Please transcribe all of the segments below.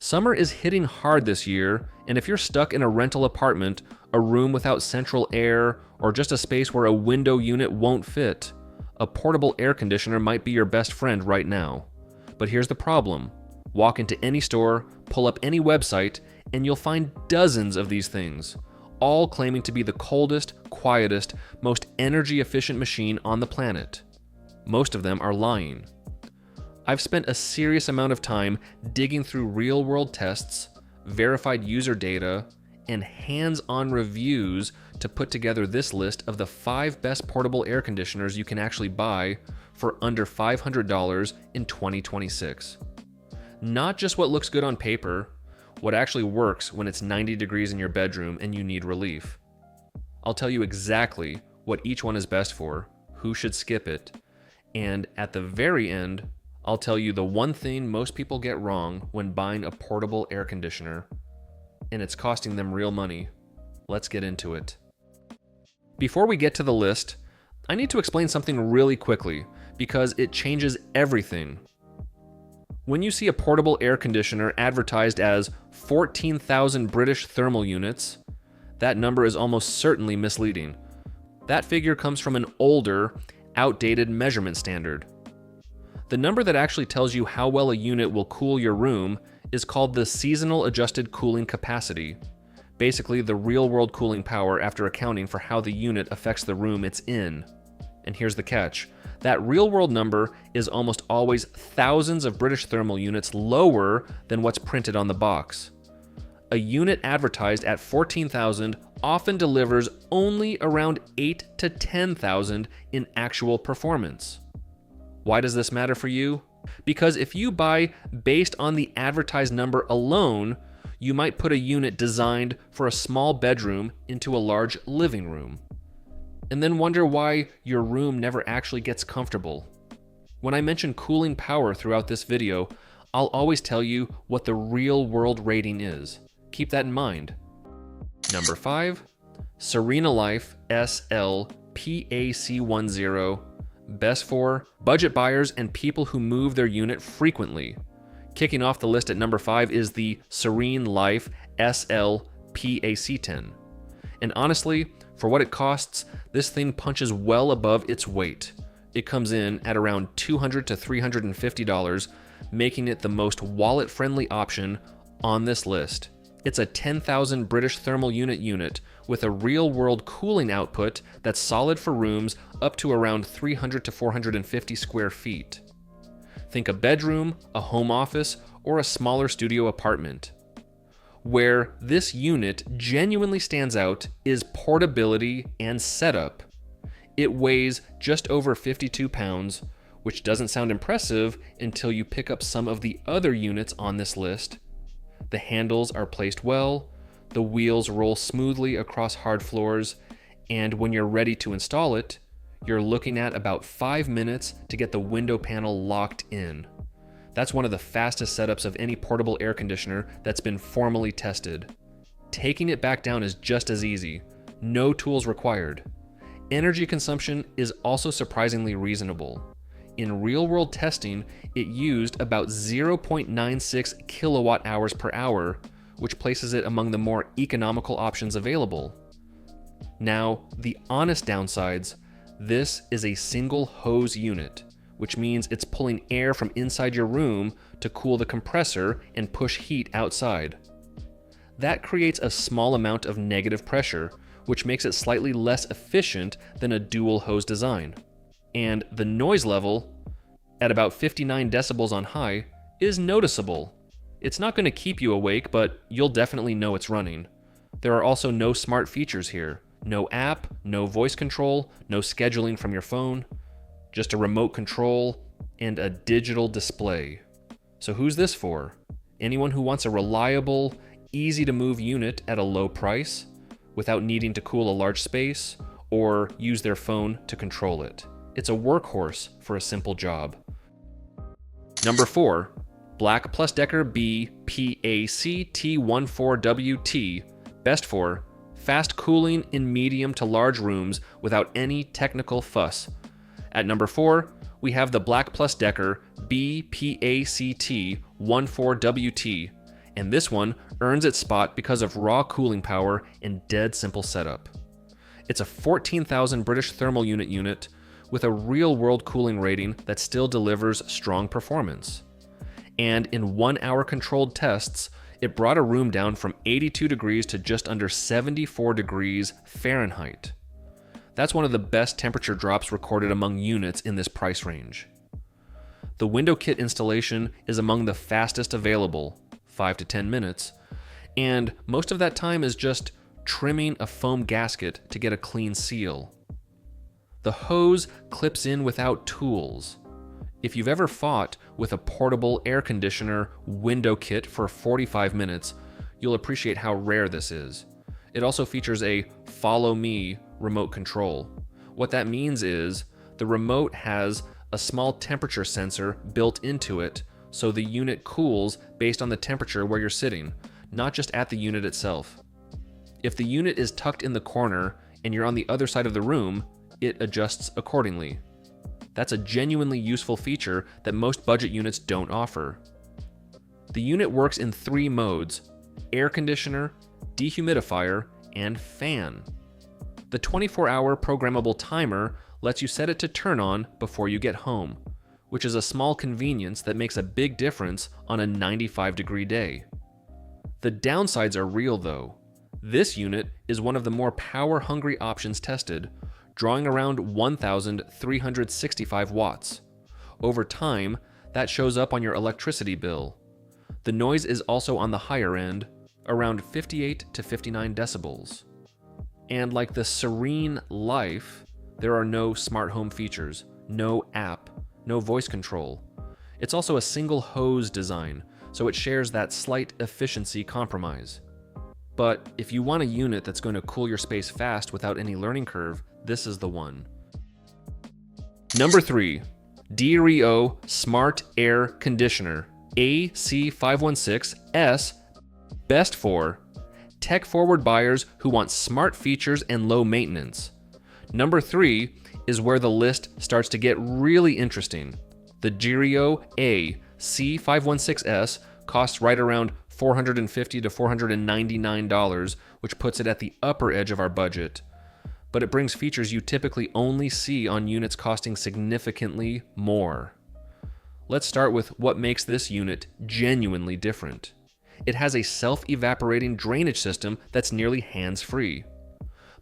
Summer is hitting hard this year, and if you're stuck in a rental apartment, a room without central air, or just a space where a window unit won't fit, a portable air conditioner might be your best friend right now. But here's the problem. Walk into any store, pull up any website, and you'll find dozens of these things, all claiming to be the coldest, quietest, most energy-efficient machine on the planet. Most of them are lying. I've spent a serious amount of time digging through real-world tests, verified user data, and hands-on reviews to put together this list of the 5 best portable air conditioners you can actually buy for under $500 in 2026. Not just what looks good on paper, what actually works when it's 90 degrees in your bedroom and you need relief. I'll tell you exactly what each one is best for, who should skip it, and at the very end, I'll tell you the one thing most people get wrong when buying a portable air conditioner, and it's costing them real money. Let's get into it. Before we get to the list, I need to explain something really quickly because it changes everything. When you see a portable air conditioner advertised as 14,000 British thermal units, that number is almost certainly misleading. That figure comes from an older, outdated measurement standard. The number that actually tells you how well a unit will cool your room is called the seasonal adjusted cooling capacity, basically the real-world cooling power after accounting for how the unit affects the room it's in. And here's the catch. That real-world number is almost always thousands of British thermal units lower than what's printed on the box. A unit advertised at 14,000 often delivers only around 8 to 10,000 in actual performance. Why does this matter for you? Because if you buy based on the advertised number alone, you might put a unit designed for a small bedroom into a large living room, and then wonder why your room never actually gets comfortable. When I mention cooling power throughout this video, I'll always tell you what the real world rating is. Keep that in mind. Number 5, Serena Life SL PAC10, best for budget buyers and people who move their unit frequently. Kicking off the list at number 5 is the Serene Life SL PAC10. And honestly, for what it costs, this thing punches well above its weight. It comes in at around $200 to $350, making it the most wallet-friendly option on this list. It's a 10,000 British thermal unit with a real-world cooling output that's solid for rooms up to around 300 to 450 square feet. Think a bedroom, a home office, or a smaller studio apartment. Where this unit genuinely stands out is portability and setup. It weighs just over 52 pounds, which doesn't sound impressive until you pick up some of the other units on this list. The handles are placed well, the wheels roll smoothly across hard floors, and when you're ready to install it, you're looking at about 5 minutes to get the window panel locked in. That's one of the fastest setups of any portable air conditioner that's been formally tested. Taking it back down is just as easy. No tools required. Energy consumption is also surprisingly reasonable. In real-world testing, it used about 0.96 kilowatt hours per hour, which places it among the more economical options available. Now, the honest downsides, this is a single hose unit, which means it's pulling air from inside your room to cool the compressor and push heat outside. That creates a small amount of negative pressure, which makes it slightly less efficient than a dual hose design. And the noise level, at about 59 decibels on high, is noticeable. It's not going to keep you awake, but you'll definitely know it's running. There are also no smart features here. No app, no voice control, no scheduling from your phone, just a remote control and a digital display. So who's this for? Anyone who wants a reliable, easy to move unit at a low price without needing to cool a large space or use their phone to control it. It's a workhorse for a simple job. Number 4, Black Plus Decker B PAC T14WT, best for fast cooling in medium to large rooms without any technical fuss. At number 4, we have the Black Plus Decker B PAC T14WT, And this one earns its spot because of raw cooling power and dead simple setup. It's a 14,000 British thermal unit with a real-world cooling rating that still delivers strong performance. And in 1-hour controlled tests, it brought a room down from 82 degrees to just under 74 degrees Fahrenheit. That's one of the best temperature drops recorded among units in this price range. The window kit installation is among the fastest available, 5 to 10 minutes, and most of that time is just trimming a foam gasket to get a clean seal. The hose clips in without tools. If you've ever fought with a portable air conditioner window kit for 45 minutes, you'll appreciate how rare this is. It also features a follow me remote control. What that means is the remote has a small temperature sensor built into it, so the unit cools based on the temperature where you're sitting, not just at the unit itself. If the unit is tucked in the corner and you're on the other side of the room, it adjusts accordingly. That's a genuinely useful feature that most budget units don't offer. The unit works in 3 modes: air conditioner, dehumidifier, and fan. The 24-hour programmable timer lets you set it to turn on before you get home, which is a small convenience that makes a big difference on a 95-degree day. The downsides are real though. This unit is one of the more power-hungry options tested, drawing around 1,365 watts. Over time, that shows up on your electricity bill. The noise is also on the higher end, around 58 to 59 decibels. And like the serene Life, there are no smart home features, no app, no voice control. It's also a single hose design, so it shares that slight efficiency compromise. But if you want a unit that's going to cool your space fast without any learning curve, this is the one. Number 3, DREO Smart Air Conditioner AC516S, best for tech-forward buyers who want smart features and low maintenance. Number 3 is where the list starts to get really interesting. The DREO AC516S costs right around $450 to $499, which puts it at the upper edge of our budget. But it brings features you typically only see on units costing significantly more. Let's start with what makes this unit genuinely different. It has a self-evaporating drainage system that's nearly hands-free.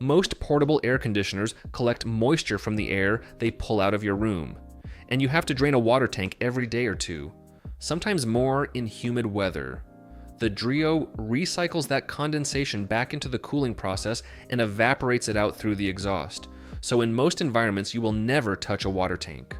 Most portable air conditioners collect moisture from the air they pull out of your room, and you have to drain a water tank every day or two, sometimes more in humid weather. The DREO recycles that condensation back into the cooling process and evaporates it out through the exhaust, so in most environments you will never touch a water tank.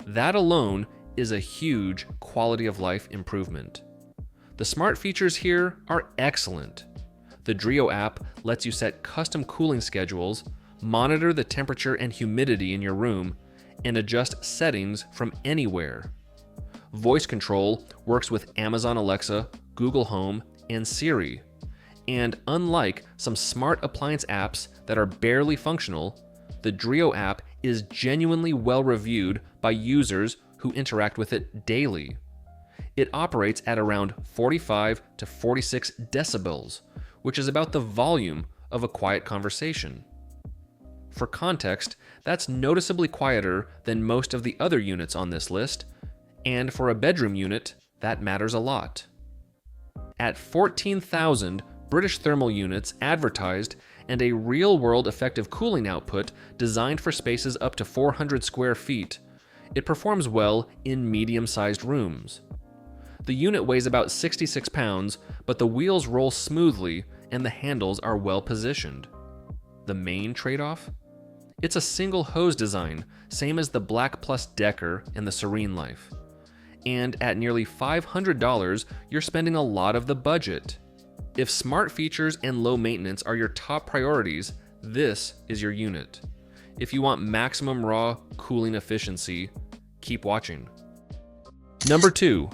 That alone is a huge quality of life improvement. The smart features here are excellent. The DREO app lets you set custom cooling schedules, monitor the temperature and humidity in your room, and adjust settings from anywhere. Voice control works with Amazon Alexa, Google Home, and Siri. And unlike some smart appliance apps that are barely functional, the DREO app is genuinely well reviewed by users who interact with it daily. It operates at around 45 to 46 decibels, which is about the volume of a quiet conversation. For context, that's noticeably quieter than most of the other units on this list, and for a bedroom unit, that matters a lot. At 14,000 British thermal units advertised and a real-world effective cooling output designed for spaces up to 400 square feet, it performs well in medium-sized rooms. The unit weighs about 66 pounds, but the wheels roll smoothly and the handles are well positioned. The main trade-off? It's a single hose design, same as the Black Plus Decker and the Serene Life. And at nearly $500, you're spending a lot of the budget. If smart features and low maintenance are your top priorities, this is your unit. If you want maximum raw cooling efficiency, keep watching. Number 2,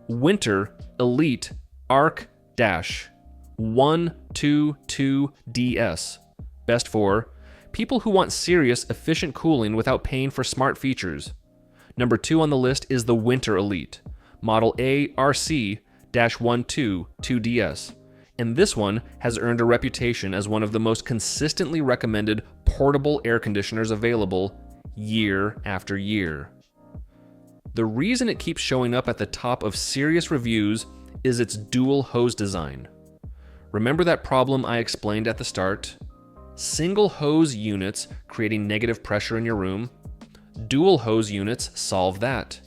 Winter Elite Arc Dash 122DS. Best for people who want serious, efficient cooling without paying for smart features. Number 2 on the list is the Winter Elite, model ARC 122DS, and this one has earned a reputation as one of the most consistently recommended portable air conditioners available year after year. The reason it keeps showing up at the top of serious reviews is its dual hose design. Remember that problem I explained at the start? Single hose units creating negative pressure in your room? Dual hose units solve that.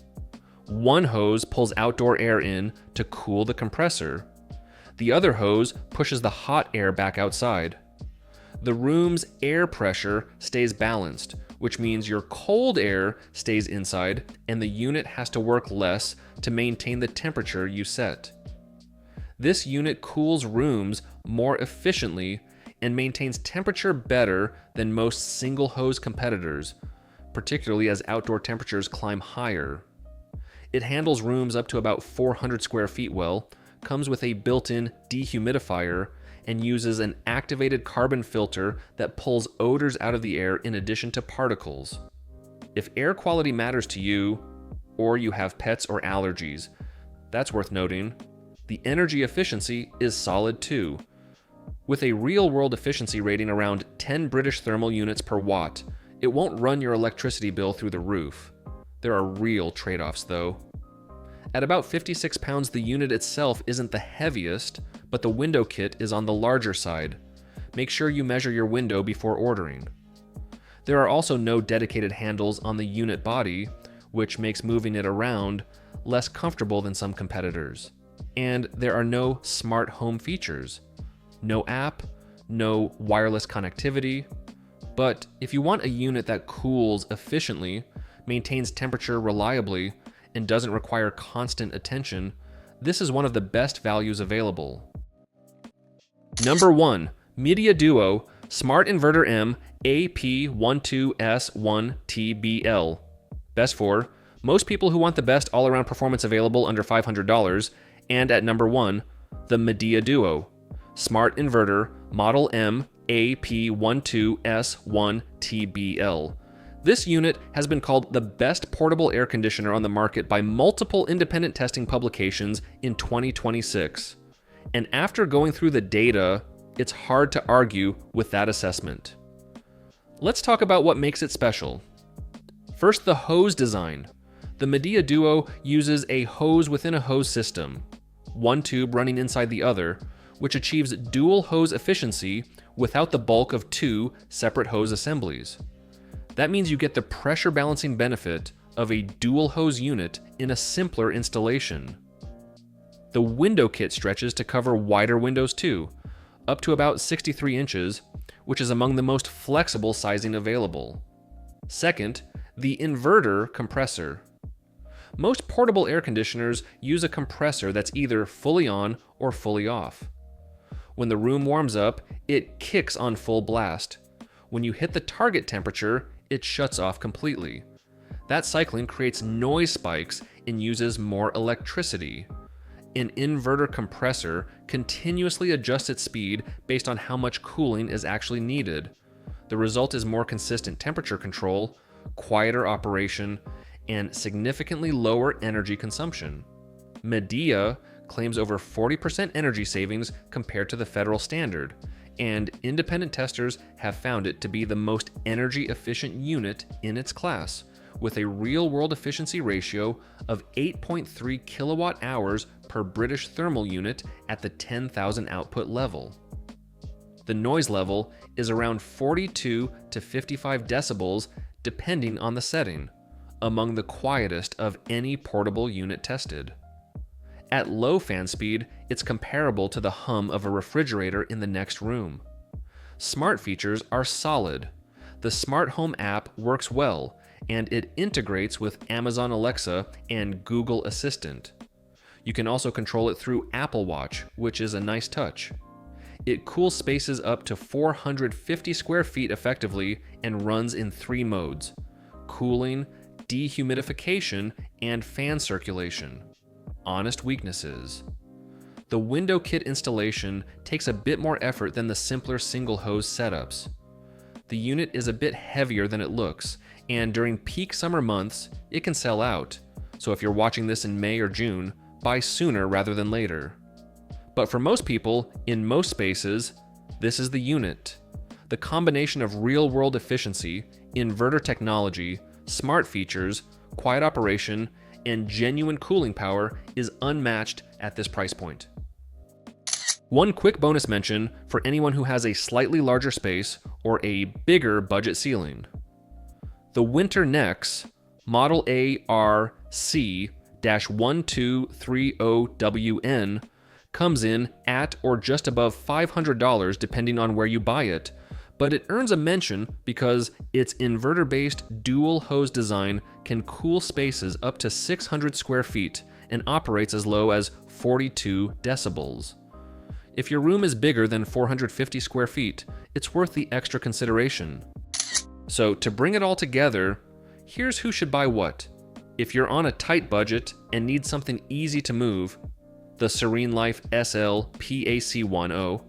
One hose pulls outdoor air in to cool the compressor. The other hose pushes the hot air back outside. The room's air pressure stays balanced, which means your cold air stays inside and the unit has to work less to maintain the temperature you set. This unit cools rooms more efficiently and maintains temperature better than most single hose competitors, particularly as outdoor temperatures climb higher. It handles rooms up to about 400 square feet well, comes with a built-in dehumidifier, and uses an activated carbon filter that pulls odors out of the air in addition to particles. If air quality matters to you, or you have pets or allergies, that's worth noting. The energy efficiency is solid too. With a real-world efficiency rating around 10 British thermal units per watt, it won't run your electricity bill through the roof. There are real trade-offs though. At about 56 pounds, the unit itself isn't the heaviest, but the window kit is on the larger side. Make sure you measure your window before ordering. There are also no dedicated handles on the unit body, which makes moving it around less comfortable than some competitors. And there are no smart home features. No app, no wireless connectivity. But if you want a unit that cools efficiently, maintains temperature reliably, and doesn't require constant attention, this is one of the best values available. Number 1. Media Duo Smart Inverter M AP12S1TBL. Best for most people who want the best all-around performance available under $500, and at number 1, the Media Duo Smart Inverter Model M AP12S1TBL. This unit has been called the best portable air conditioner on the market by multiple independent testing publications in 2026. And after going through the data, it's hard to argue with that assessment. Let's talk about what makes it special. First, the hose design. The Media Duo uses a hose within a hose system, one tube running inside the other, which achieves dual hose efficiency without the bulk of two separate hose assemblies. That means you get the pressure balancing benefit of a dual hose unit in a simpler installation. The window kit stretches to cover wider windows too, up to about 63 inches, which is among the most flexible sizing available. Second, the inverter compressor. Most portable air conditioners use a compressor that's either fully on or fully off. When the room warms up, it kicks on full blast. When you hit the target temperature, it shuts off completely. That cycling creates noise spikes and uses more electricity. An inverter compressor continuously adjusts its speed based on how much cooling is actually needed. The result is more consistent temperature control, quieter operation, and significantly lower energy consumption. Media claims over 40% energy savings compared to the federal standard, and independent testers have found it to be the most energy efficient unit in its class, with a real-world efficiency ratio of 8.3 kilowatt hours per British thermal unit at the 10,000 output level. The noise level is around 42 to 55 decibels depending on the setting, among the quietest of any portable unit tested. At low fan speed, it's comparable to the hum of a refrigerator in the next room. Smart features are solid. The Smart Home app works well, and it integrates with Amazon Alexa and Google Assistant. You can also control it through Apple Watch, which is a nice touch. It cools spaces up to 450 square feet effectively and runs in 3 modes: cooling, dehumidification, and fan circulation. Honest weaknesses. The window kit installation takes a bit more effort than the simpler single hose setups. The unit is a bit heavier than it looks, and during peak summer months, it can sell out. So if you're watching this in May or June, buy sooner rather than later. But for most people, in most spaces, this is the unit. The combination of real-world efficiency, inverter technology, smart features, quiet operation, and genuine cooling power is unmatched at this price point. One quick bonus mention for anyone who has a slightly larger space or a bigger budget ceiling. The Winter Nex Model ARC-1230WN comes in at or just above $500 depending on where you buy it, but it earns a mention because its inverter-based dual hose design can cool spaces up to 600 square feet and operates as low as 42 decibels. If your room is bigger than 450 square feet, it's worth the extra consideration. So to bring it all together, here's who should buy what. If you're on a tight budget and need something easy to move, the Serene Life SL PAC10.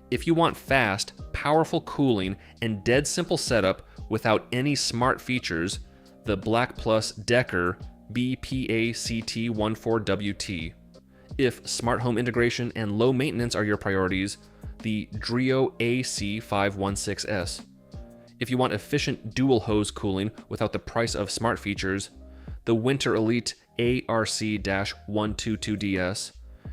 If you want fast, powerful cooling and dead simple setup without any smart features, the Black Plus Decker BPACT14WT. If smart home integration and low maintenance are your priorities, the Drio AC516S. If you want efficient dual hose cooling without the price of smart features, the Winter Elite ARC-122DS.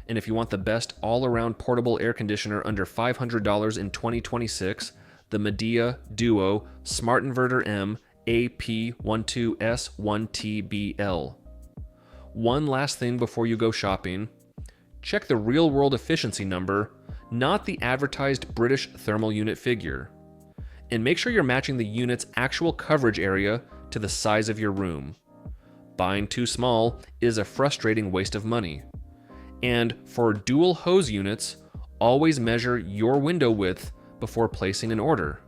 And if you want the best all-around portable air conditioner under $500 in 2026, the Midea Duo Smart Inverter M AP12S1TBL. One last thing before you go shopping. Check the real-world efficiency number, not the advertised British thermal unit figure. And make sure you're matching the unit's actual coverage area to the size of your room. Buying too small is a frustrating waste of money. And for dual hose units, always measure your window width before placing an order.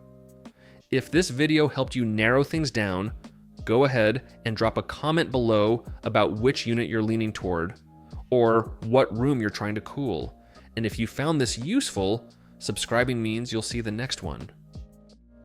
If this video helped you narrow things down, go ahead and drop a comment below about which unit you're leaning toward, or what room you're trying to cool. And if you found this useful, subscribing means you'll see the next one.